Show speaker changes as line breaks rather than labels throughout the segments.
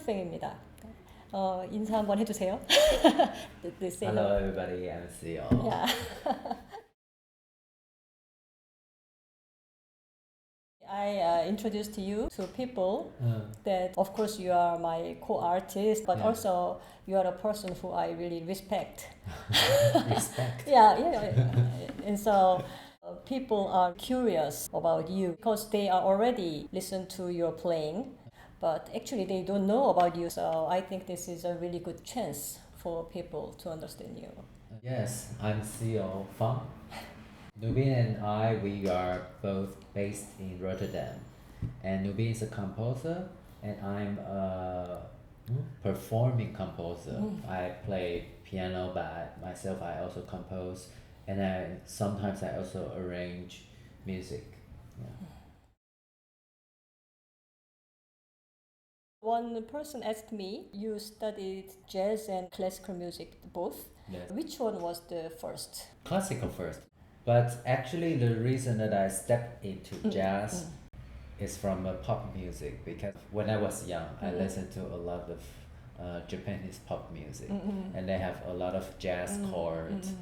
팬입니다. 인사 한번 해주세요.
Hello everybody, I'm Seal.
Yeah. I introduced you to people that, of course, you are my co-artist, but
Yeah.
also you are a person who I really respect.
Respect.
Yeah. And so people are curious about you because they are already listened to your playing, but actually they don't know about you. So I think this is a really good chance for people to understand you.
Yes, I'm Seal Fang. Nubim and we are both based in Rotterdam. And Nubim is a composer, and I'm a performing composer. I play piano, but myself I also compose, and sometimes I also arrange music. Yeah.
One person asked me, you studied jazz and classical music both.
Yes.
Which one was the first?
Classical first. But actually, the reason that I stepped into jazz is from pop music, because when I was young, I listened to a lot of Japanese pop music, and they have a lot of jazz chords.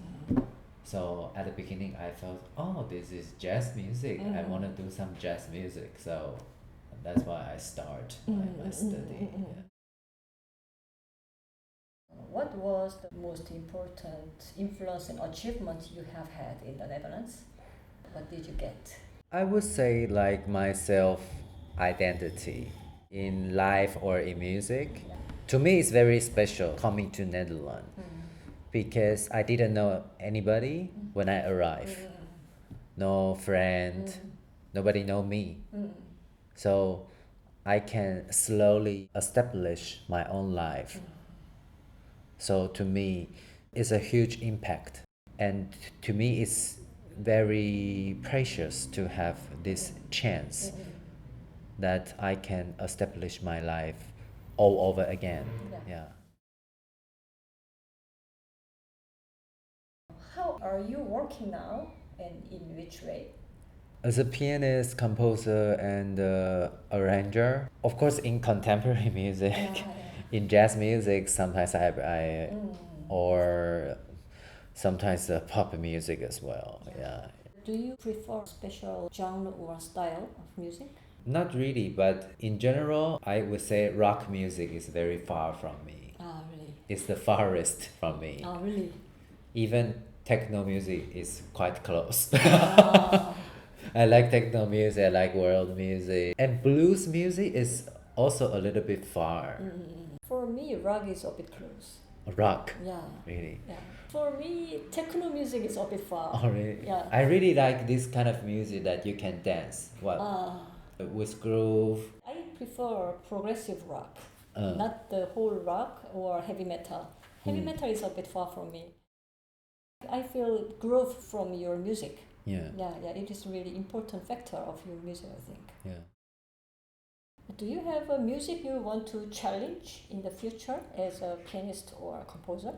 So at the beginning, I thought, oh, this is jazz music. I want to do some jazz music. So that's why I start my study. Yeah.
What was the most important influence and achievement you have had in the Netherlands? What did you get?
I would say like my self identity in life or in music. To me, it's very special coming to Netherlands because I didn't know anybody when I arrived. No friend, nobody know me. So I can slowly establish my own life. So to me, it's a huge impact. And to me, it's very precious to have this chance that I can establish my life all over again. Yeah.
How are you working now and in which way?
As a pianist, composer, and arranger, of course, in contemporary music, in jazz music, sometimes or sometimes pop music as well. Yeah.
Do you prefer special genre or style of music?
Not really, but in general, I would say rock music is very far from me.
Ah, really?
It's the farthest from me.
Ah, really?
Even techno music is quite close.
Ah.
I like techno music, I like world music. And blues music is also a little bit far.
For me, rock is a bit close.
Rock.
Yeah.
Really?
Yeah. For me, techno music is a bit far.
Oh, really?
Yeah.
I really like this kind of music that you can dance. What? With groove.
I prefer progressive rock, not the whole rock or heavy metal. Heavy metal is a bit far from me. I feel growth from your music.
Yeah.
Yeah, it is a really important factor of your music, I think.
Yeah.
Do you have a music you want to challenge in the future as a pianist or a composer?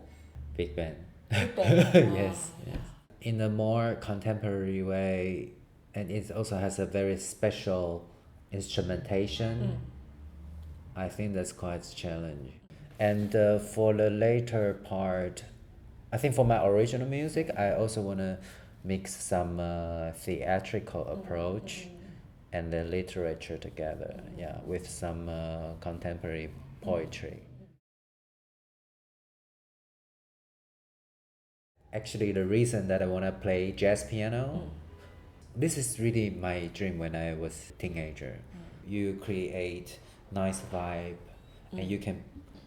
Big band.
Big band.
Yes. In a more contemporary way, and it also has a very special instrumentation. I think that's quite challenging. And for the later part, I think for my original music, I also want to mix some theatrical approach and the literature together, with some contemporary poetry. Actually, the reason that I want to play jazz piano, this is really my dream when I was teenager. You create nice vibe, and you can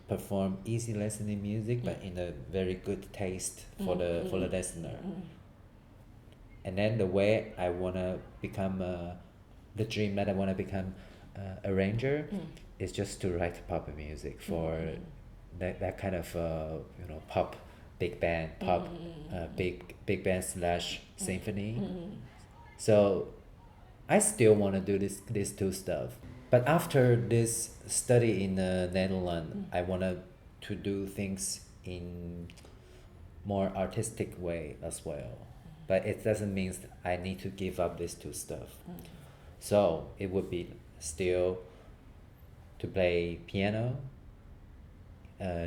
perform easy listening music, but in a very good taste for the listener. And then the way I wanna become the dream that I wanna become arranger is just to write pop music for that kind of pop big band big band slash symphony. So I still want to do these two stuff. But after this study in the Netherlands, I want to do things in more artistic way as well. But it doesn't mean I need to give up these two stuff. So it would be still to play piano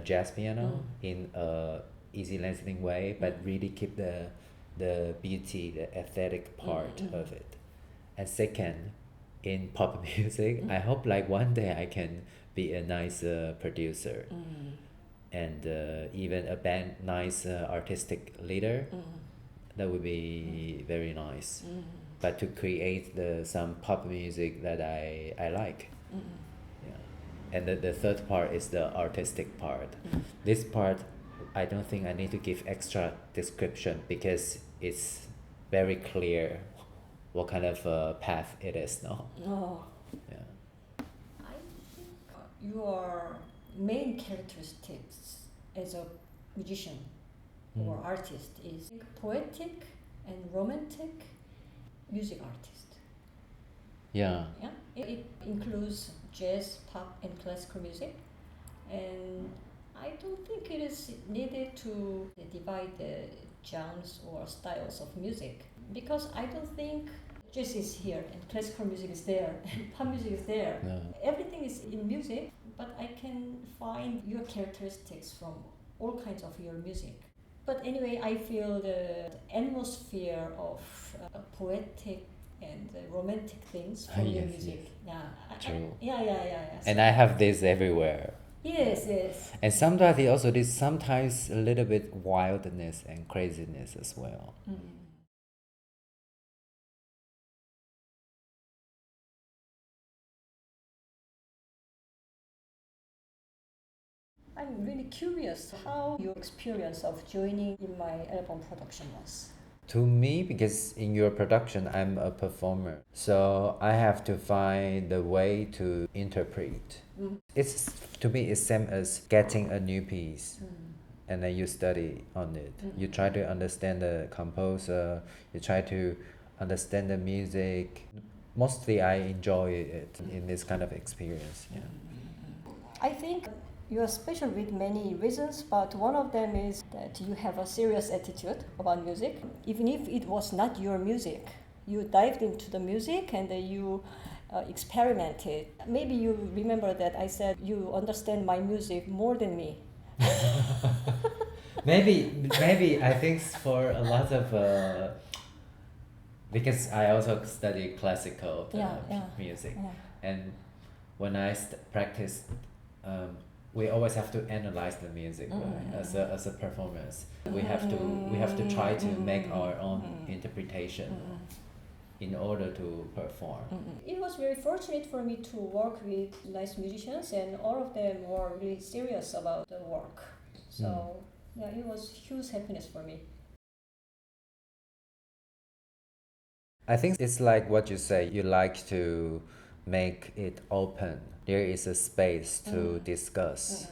jazz piano in a easy listening way, but really keep the beauty, the aesthetic part of it. And second, in pop music, I hope like one day I can be a nice producer and even a band nice artistic leader. That would be very nice. But to create some pop music that I like. Yeah. And the third part is the artistic part. This part, I don't think I need to give extra description because it's very clear what kind of path it is now.
Oh,
Yeah.
I think your main characteristics as a musician or artist is poetic and romantic music artist.
Yeah.
Yeah, it includes jazz, pop, and classical music, and I don't think it is needed to divide the genres or styles of music because I don't think jazz is here and classical music is there and pop music is there.
No.
Everything is in music, but I can find your characteristics from all kinds of your music. But anyway, I feel the atmosphere of poetic and romantic things from your
Yes,
music.
yes.
Yeah.
True.
Yeah.
And I have this everywhere.
Yes, yes.
And sometimes it also is sometimes a little bit wildness and craziness as well.
I'm really curious how your experience of joining in my album production was.
To me, because in your production, I'm a performer, so I have to find the way to interpret. It's to me, it's same as getting a new piece, and then you study on it. You try to understand the composer. You try to understand the music. Mostly, I enjoy it in this kind of experience. Yeah.
I think you are special with many reasons, but one of them is that you have a serious attitude about music. Even if it was not your music, you dived into the music and you experimented. Maybe you remember that I said you understand my music more than me.
Maybe I think for a lot of because I also study classical music, and when I practice, we always have to analyze the music, right? As a performance, we have to try to make our own interpretation in order to perform.
It was very fortunate for me to work with nice musicians, and all of them were really serious about the work. So yeah, it was huge happiness for me.
I think it's like what you say. You like to make it open. There is a space to discuss.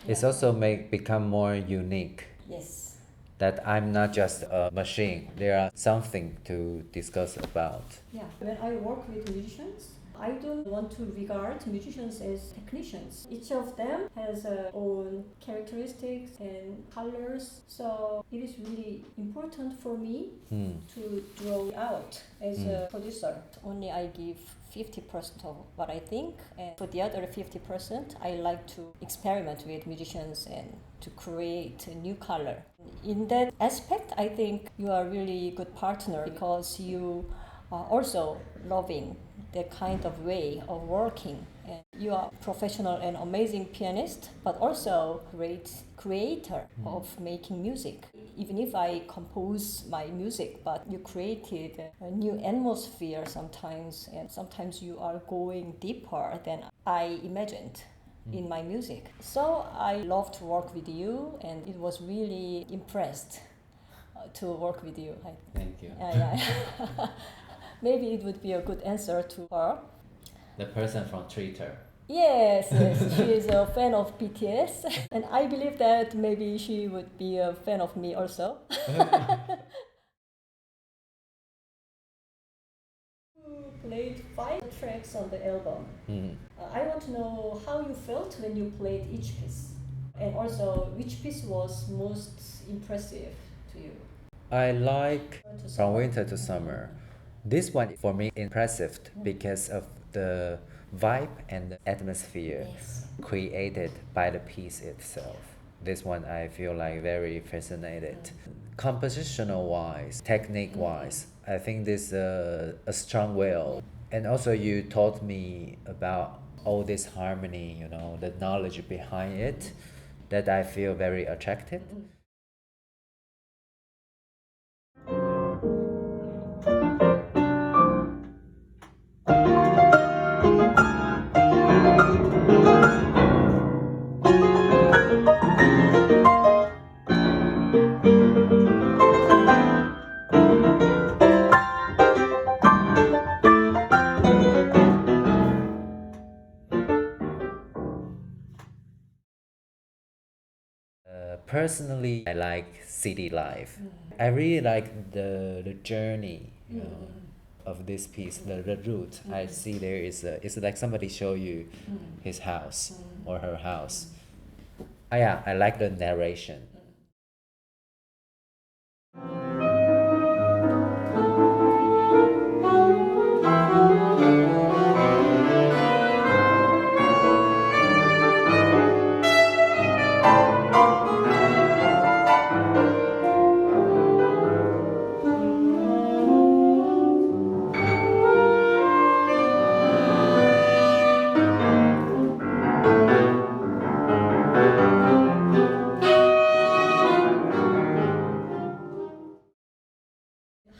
It's also become more unique.
Yes.
That I'm not just a machine. There are something to discuss about.
Yeah. When I work with musicians, I don't want to regard musicians as technicians. Each of them has their own characteristics and colors. So it is really important for me to draw out as a producer. Only I give 50% of what I think, and for the other 50%, I like to experiment with musicians and to create a new color. In that aspect, I think you are a really good partner because you are also loving the kind of way of working. And you are a professional and amazing pianist, but also great creator of making music. Even if I compose my music, but you created a new atmosphere sometimes, and sometimes you are going deeper than I imagined in my music. So I love to work with you, and it was really impressed to work with you.
Thank you.
Yeah. Maybe it would be a good answer to her.
The person from Twitter.
Yes, she is a fan of BTS, and I believe that maybe she would be a fan of me also. You played 5 tracks on the album. I want to know how you felt when you played each piece, and also which piece was most impressive to you.
I like From Winter to Summer. This one for me impressive because of the vibe and the atmosphere
Yes.
created by the piece itself. This one I feel like very fascinated. Compositional wise, technique wise, I think this a strong will. And also you taught me about all this harmony, you know, the knowledge behind it that I feel very attracted. Personally, I like city life. I really like the journey, you know, of this piece, the route. I see there is it's like somebody show you his house or her house. Yeah, I like the narration.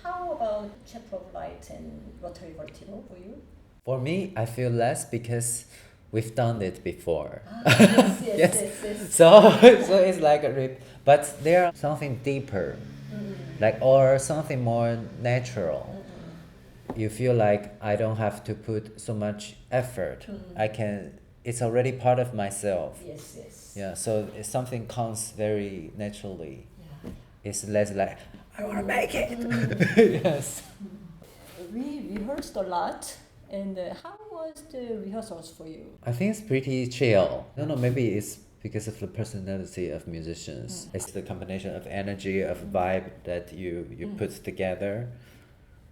How about chapter of light and rotary vertigo for you?
For me, I feel less because we've done it before.
Yes, yes,
Yes.
yes, yes.
So it's like a rip, but there something deeper, like or something more natural. You feel like I don't have to put so much effort. I can. It's already part of myself.
Yes, yes.
Yeah. So it's something comes very naturally.
Yeah.
It's less like I want to make it. Yes.
We rehearsed a lot, and how was the rehearsals for you?
I think it's pretty chill. I don't know, maybe it's because of the personality of musicians. It's the combination of energy, of vibe that you put together.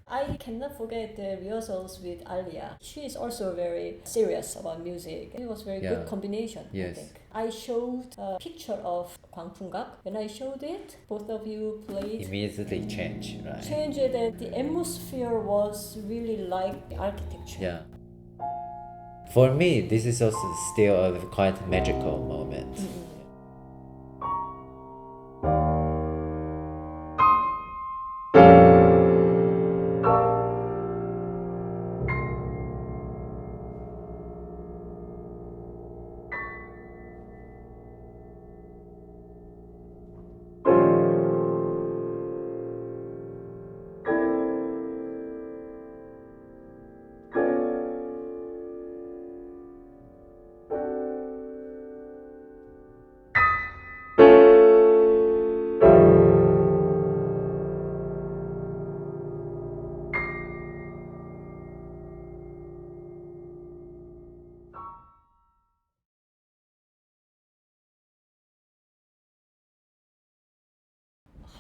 I cannot forget the rehearsals with Alia. She is also very serious about music. It was very
Yeah.
good combination, I
Yes.
think. I showed a picture of Gwangpungak. When I showed it, both of you played.
Immediately change, right?
Changed it, and the atmosphere was really like the architecture.
Yeah. For me, this is also still a quite magical moment.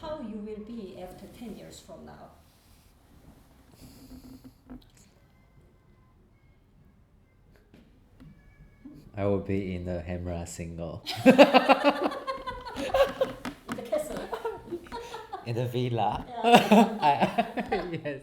How you will be after 10 years from now?
I will be in the Hemra single.
In the castle.
In the villa.
Yeah.
Yes.